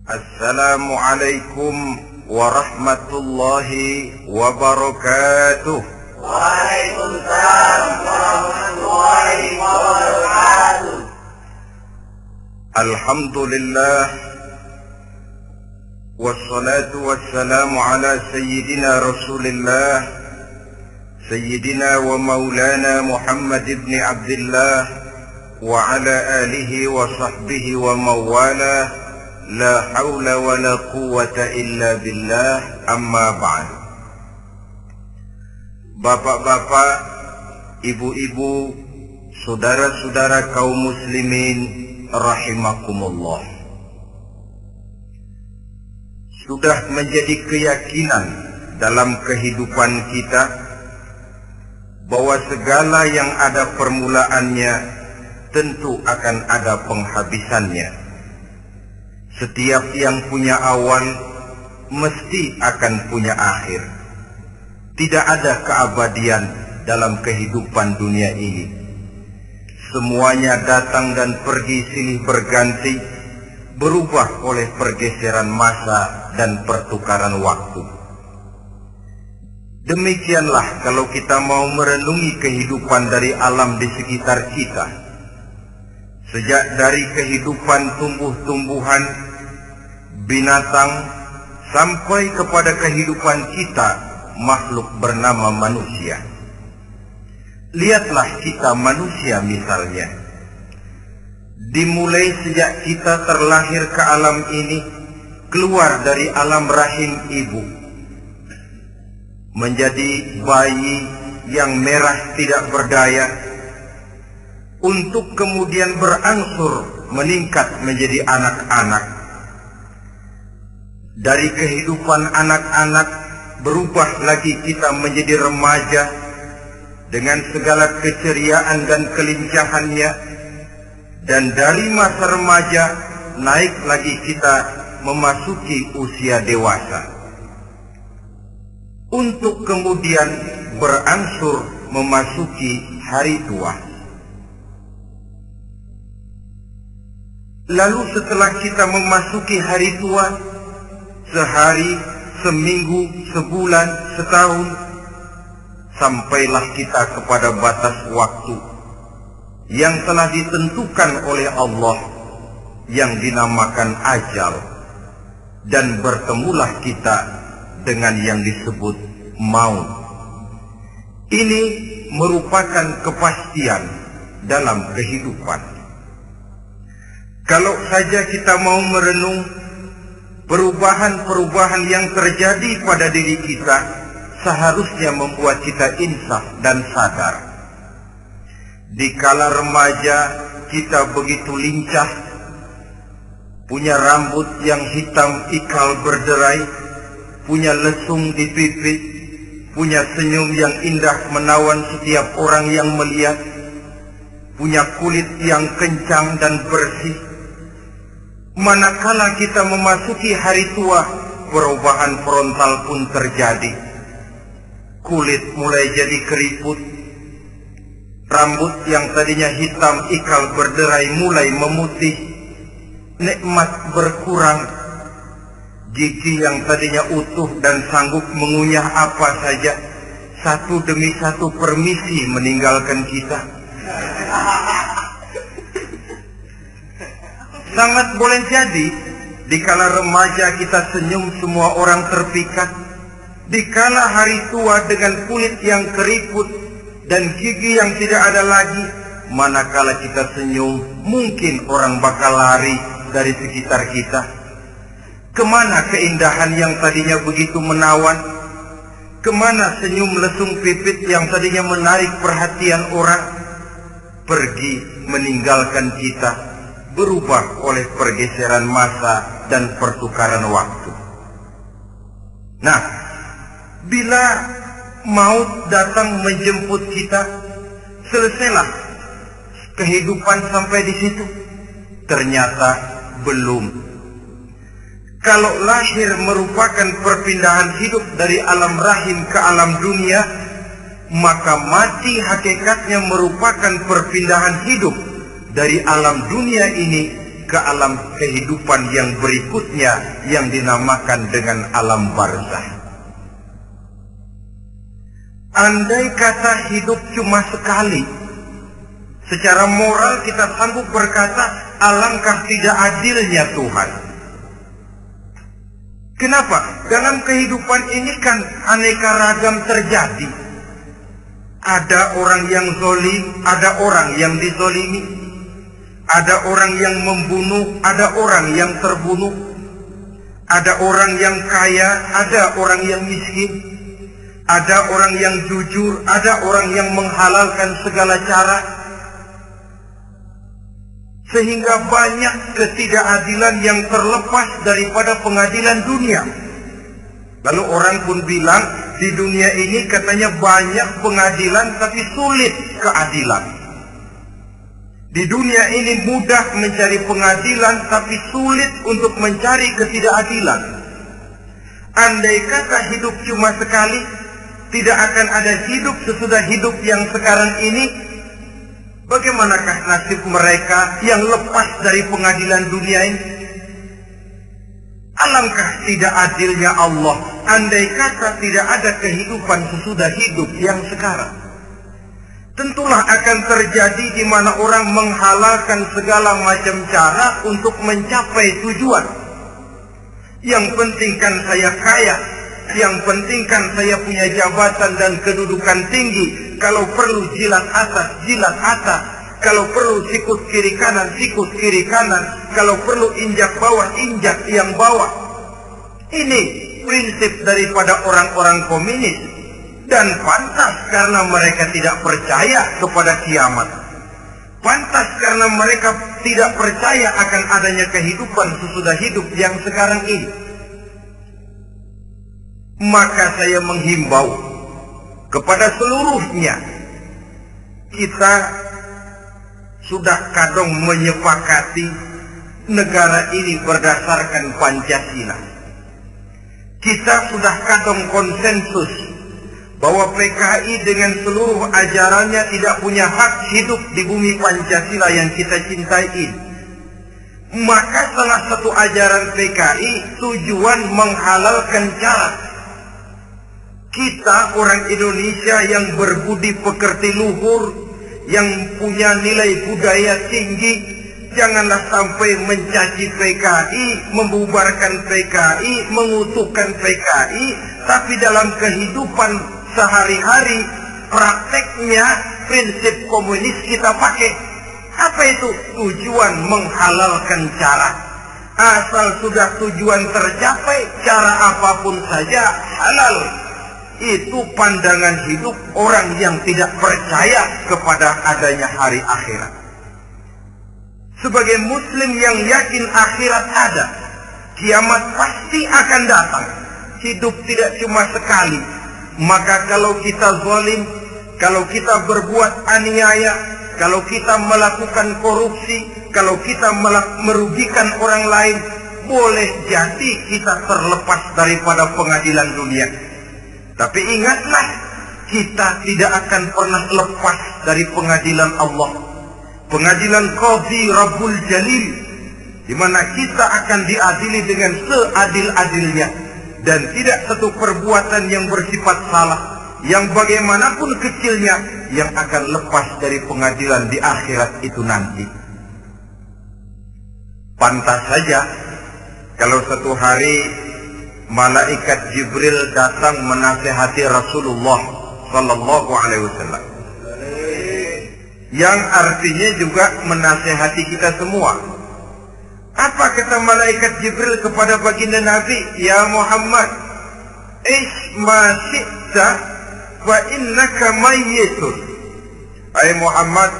Assalamualaikum warahmatullahi wabarakatuh. Waalaikumsalam warahmatullahi wabarakatuh. Alhamdulillah wassalatu wassalamu ala sayyidina Rasulillah sayyidina wa maulana Muhammad ibn Abdullah wa ala alihi wa sahbihi wa mawala. La haula wa la quwwata illa billah, amma ba'd. Bapak-bapak, ibu-ibu, saudara-saudara kaum muslimin rahimakumullah. Sudah menjadi keyakinan dalam kehidupan kita bahwa segala yang ada permulaannya tentu akan ada penghabisannya. Setiap yang punya awal mesti akan punya akhir. Tidak ada keabadian dalam kehidupan dunia ini. Semuanya datang dan pergi silih berganti, berubah oleh pergeseran masa dan pertukaran waktu. Demikianlah kalau kita mau merenungi kehidupan dari alam di sekitar kita. Sejak dari kehidupan tumbuh-tumbuhan, binatang, sampai kepada kehidupan kita, makhluk bernama manusia. Lihatlah kita manusia misalnya. Dimulai sejak kita terlahir ke alam ini, keluar dari alam rahim ibu, menjadi bayi yang merah tidak berdaya, untuk kemudian berangsur meningkat menjadi anak-anak. Dari kehidupan anak-anak berubah lagi kita menjadi remaja dengan segala keceriaan dan kelincahannya, dan dari masa remaja naik lagi kita memasuki usia dewasa, untuk kemudian berangsur memasuki hari tua. Lalu setelah kita memasuki hari tua, sehari, seminggu, sebulan, setahun, sampailah kita kepada batas waktu yang telah ditentukan oleh Allah, yang dinamakan ajal, dan bertemulah kita dengan yang disebut maut. Ini merupakan kepastian dalam kehidupan. Kalau saja kita mau merenung perubahan-perubahan yang terjadi pada diri kita, seharusnya membuat kita insaf dan sadar. Di kala remaja kita begitu lincah, punya rambut yang hitam ikal berderai, punya lesung di pipi, punya senyum yang indah menawan setiap orang yang melihat, punya kulit yang kencang dan bersih. Manakala kita memasuki hari tua, perubahan frontal pun terjadi. Kulit mulai jadi keriput, rambut yang tadinya hitam ikal berderai mulai memutih, nikmat berkurang, gigi yang tadinya utuh dan sanggup mengunyah apa saja, satu demi satu permisi meninggalkan kita. Sangat boleh jadi, dikala remaja kita senyum semua orang terpikat. Dikala hari tua dengan kulit yang keriput dan gigi yang tidak ada lagi, manakala kita senyum, mungkin orang bakal lari dari sekitar kita. Kemana keindahan yang tadinya begitu menawan? Kemana senyum lesung pipit yang tadinya menarik perhatian orang? Pergi meninggalkan kita, berubah oleh pergeseran masa dan pertukaran waktu. Nah, bila maut datang menjemput kita, selesailah kehidupan sampai di situ? Ternyata belum. Kalau lahir merupakan perpindahan hidup dari alam rahim ke alam dunia, maka mati hakikatnya merupakan perpindahan hidup dari alam dunia ini ke alam kehidupan yang berikutnya yang dinamakan dengan alam barzah. Andai kata hidup cuma sekali, secara moral kita sanggup berkata, alangkah tidak adilnya Tuhan. Kenapa? Dalam kehidupan ini kan aneka ragam terjadi. Ada orang yang zalim, ada orang yang dizalimi. Ada orang yang membunuh, ada orang yang terbunuh. Ada orang yang kaya, ada orang yang miskin. Ada orang yang jujur, ada orang yang menghalalkan segala cara. Sehingga banyak ketidakadilan yang terlepas daripada pengadilan dunia. Lalu orang pun bilang, di dunia ini katanya banyak pengadilan tapi sulit keadilan. Di dunia ini mudah mencari pengadilan tapi sulit untuk mencari ketidakadilan. Andai kata hidup cuma sekali, tidak akan ada hidup sesudah hidup yang sekarang ini. Bagaimanakah nasib mereka yang lepas dari pengadilan dunia ini? Alangkah tidak adilnya Allah, andai kata tidak ada kehidupan sesudah hidup yang sekarang. Tentulah akan terjadi di mana orang menghalalkan segala macam cara untuk mencapai tujuan. Yang penting kan saya kaya, yang penting kan saya punya jabatan dan kedudukan tinggi. Kalau perlu jilat atas, jilat atas. Kalau perlu sikut kiri kanan, sikut kiri kanan. Kalau perlu injak bawah, injak yang bawah. Ini prinsip daripada orang-orang komunis. Dan pantas karena mereka tidak percaya kepada kiamat. Pantas karena mereka tidak percaya akan adanya kehidupan sesudah hidup yang sekarang ini. Maka saya menghimbau kepada seluruhnya, kita sudah kadung menyepakati negara ini berdasarkan Pancasila. Kita sudah kadung konsensus bahwa PKI dengan seluruh ajarannya tidak punya hak hidup di bumi Pancasila yang kita cintai ini. Maka salah satu ajaran PKI tujuan menghalalkan cara. Kita orang Indonesia yang berbudi pekerti luhur, yang punya nilai budaya tinggi, janganlah sampai mencaci PKI, membubarkan PKI, mengutuhkan PKI, tapi dalam kehidupan sehari-hari prakteknya prinsip komunis kita pakai. Apa itu? Tujuan menghalalkan cara. Asal sudah tujuan tercapai, cara apapun saja halal. Itu pandangan hidup orang yang tidak percaya kepada adanya hari akhirat. Sebagai muslim yang yakin akhirat ada, kiamat pasti akan datang. Hidup tidak cuma sekali. Maka kalau kita zalim, kalau kita berbuat aniaya, kalau kita melakukan korupsi, kalau kita merugikan orang lain, boleh jadi kita terlepas daripada pengadilan dunia. Tapi ingatlah, kita tidak akan pernah lepas dari pengadilan Allah. Pengadilan Qadhi Rabbul Jalil, di mana kita akan diadili dengan seadil-adilnya. Dan tidak satu perbuatan yang bersifat salah, yang bagaimanapun kecilnya, yang akan lepas dari pengadilan di akhirat itu nanti. Pantas saja kalau satu hari malaikat Jibril datang menasihati Rasulullah sallallahu alaihi wasallam. Yang artinya juga menasihati kita semua. Apa kata malaikat Jibril kepada baginda Nabi? Ya Muhammad, ish ma syi'ta wa innaka mayyitun. Hai Muhammad,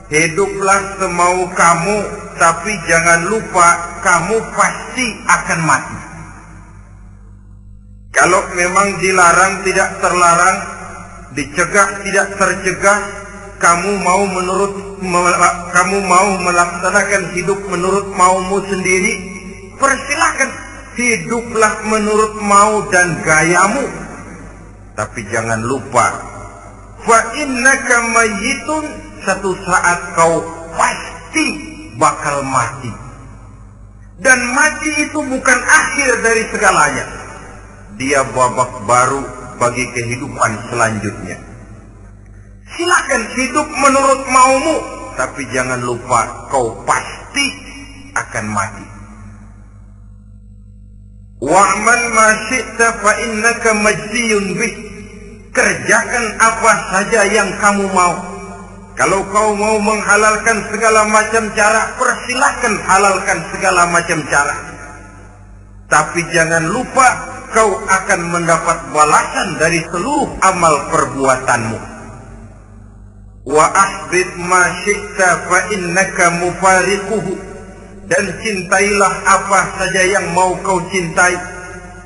hiduplah semau kamu, tapi jangan lupa kamu pasti akan mati. Kalau memang dilarang tidak terlarang, dicegah tidak tercegah, kamu mau melaksanakan hidup menurut maumu sendiri, persilahkan, hiduplah menurut mau dan gayamu. Tapi jangan lupa, fa innaka mayyitun, satu saat kau pasti bakal mati. Dan mati itu bukan akhir dari segalanya. Dia babak baru bagi kehidupan selanjutnya. Silakan hidup menurut maumu, tapi jangan lupa kau pasti akan mati. Wa'mal ma syi'ta fa innaka majziyun bih. Kerjakan apa saja yang kamu mau. Kalau kau mau menghalalkan segala macam cara, persilahkan halalkan segala macam cara. Tapi jangan lupa kau akan mendapat balasan dari seluruh amal perbuatanmu. Wa ahbib ma syi'ta fa innaka mufariquhu. Dan cintailah apa saja yang mau kau cintai.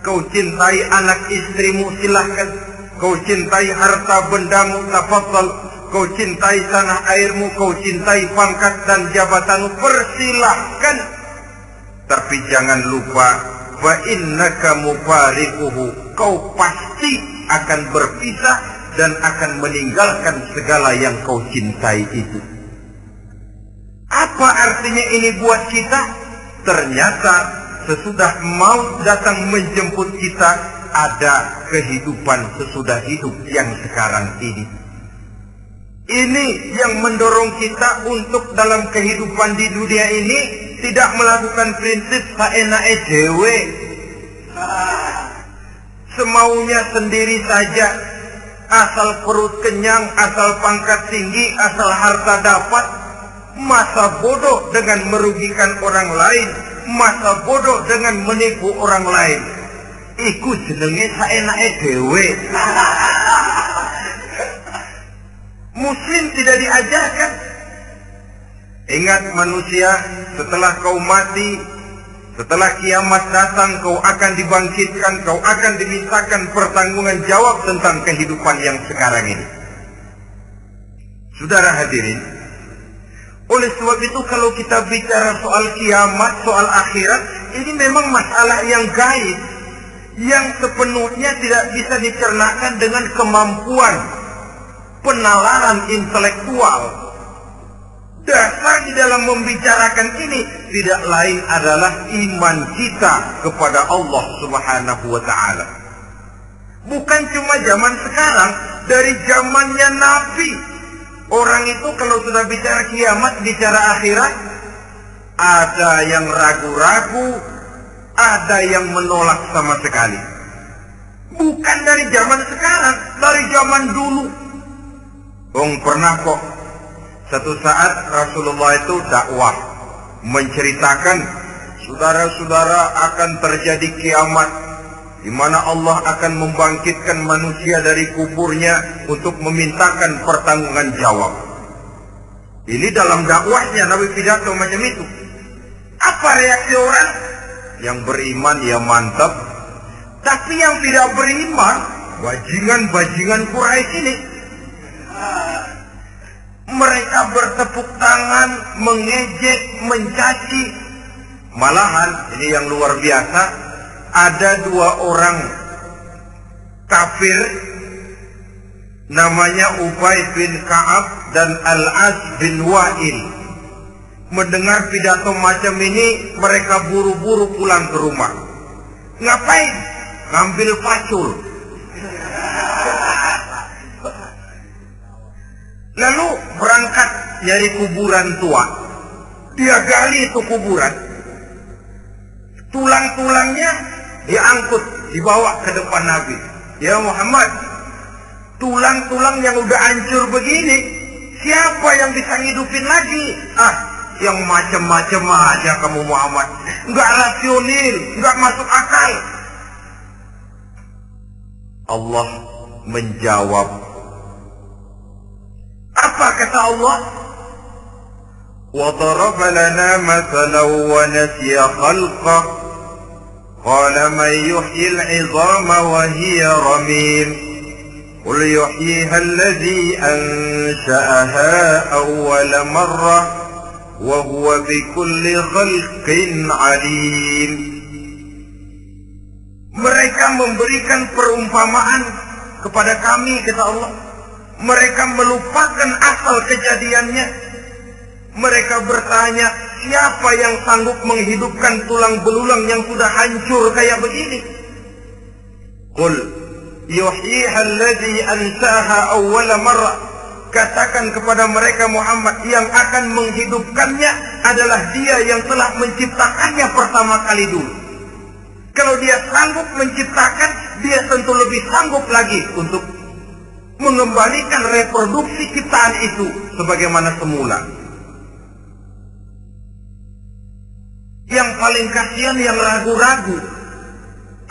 Kau cintai anak istrimu, silahkan. Kau cintai harta bendamu, tafadhal. Kau cintai tanah airmu, kau cintai pangkat dan jabatanmu, persilahkan. Tapi jangan lupa, fa innaka mufariquhu. Kau pasti akan berpisah dan akan meninggalkan segala yang kau cintai itu. Apa artinya ini buat kita? Ternyata sesudah maut datang menjemput kita, ada kehidupan sesudah hidup yang sekarang ini. Ini yang mendorong kita untuk dalam kehidupan di dunia ini tidak melakukan prinsip saenake dhewe, semaunya sendiri saja, asal perut kenyang, asal pangkat tinggi, asal harta dapat. Masa bodoh dengan merugikan orang lain, masa bodoh dengan menipu orang lain. Iku jenenge saenake dhewe. Muslim tidak diajarkan. Ingat manusia, setelah kau mati, setelah kiamat datang, kau akan dibangkitkan, kau akan dimintakan pertanggungan jawab tentang kehidupan yang sekarang ini. Saudara hadirin, oleh sebab itu kalau kita bicara soal kiamat, soal akhirat, ini memang masalah yang gaib, yang sepenuhnya tidak bisa dicernakan dengan kemampuan penalaran intelektual. Dasar di dalam membicarakan ini tidak lain adalah iman kita kepada Allah Subhanahu wa ta'ala. Bukan cuma zaman sekarang, dari zamannya Nabi. Orang itu kalau sudah bicara kiamat, bicara akhirat, ada yang ragu-ragu, ada yang menolak sama sekali. Bukan dari zaman sekarang, dari zaman dulu. Pernah kok satu saat Rasulullah itu dakwah menceritakan, saudara-saudara, akan terjadi kiamat di mana Allah akan membangkitkan manusia dari kuburnya untuk memintakan pertanggungan jawab. Ini dalam dakwahnya Nabi pidato macam itu. Apa reaksi orang? Yang beriman ya mantap, tapi yang tidak beriman, bajingan-bajingan Quraisy ini, mereka bertepuk tangan, mengejek, mencaci. Malahan ini yang luar biasa, ada dua orang kafir namanya Ubay bin Ka'ab dan Al-As bin Wa'il. Mendengar pidato macam ini, mereka buru-buru pulang ke rumah. Ngapain? Ngambil pacul. Lalu berangkat nyari kuburan tua. Dia gali itu kuburan. Tulang-tulangnya diangkut, dibawa ke depan Nabi. Ya Muhammad, tulang-tulang yang udah hancur begini, siapa yang bisa ngidupin lagi? Yang macam-macam aja kamu Muhammad. Enggak rasional, enggak masuk akal. Allah menjawab. Apa kata Allah? وَضَرَبَ لَنَا مَثَلًا وَنَسِيَ خَلْقَهُ قَالَ مَنْ يُحْيِي الْعِظَامَ وَهِيَ رَمِيمٌ قُلْ يُحْيِيهَا الَّذِي أَنْشَأَهَا أَوَّلَ مَرَّةٍ وَهُوَ بِكُلِّ خَلْقٍ عَلِيمٌ. Mereka memberikan perumpamaan kepada kami, kata Allah. Mereka melupakan asal kejadiannya. Mereka bertanya, siapa yang sanggup menghidupkan tulang belulang yang sudah hancur kayak begini? Qul yuhyiha alladhi ansaha awwala marrah. Katakan kepada mereka Muhammad, yang akan menghidupkannya adalah Dia yang telah menciptakannya pertama kali dulu. Kalau Dia sanggup menciptakan, Dia tentu lebih sanggup lagi untuk mengembalikan reproduksi ciptaan itu sebagaimana semula. Yang paling kasihan yang ragu-ragu,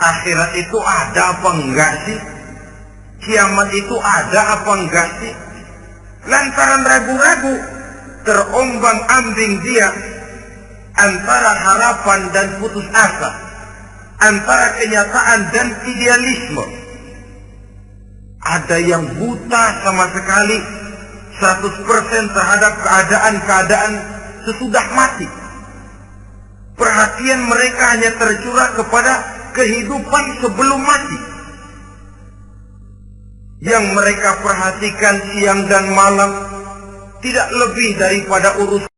akhirat itu ada apa enggak sih? Kiamat itu ada apa enggak sih? Lantaran ragu-ragu, terombang-ambing dia antara harapan dan putus asa, antara kenyataan dan idealisme. Ada yang buta sama sekali 100% terhadap keadaan-keadaan sesudah mati. Perhatian mereka hanya tercurah kepada kehidupan sebelum mati. Yang mereka perhatikan siang dan malam tidak lebih daripada urusan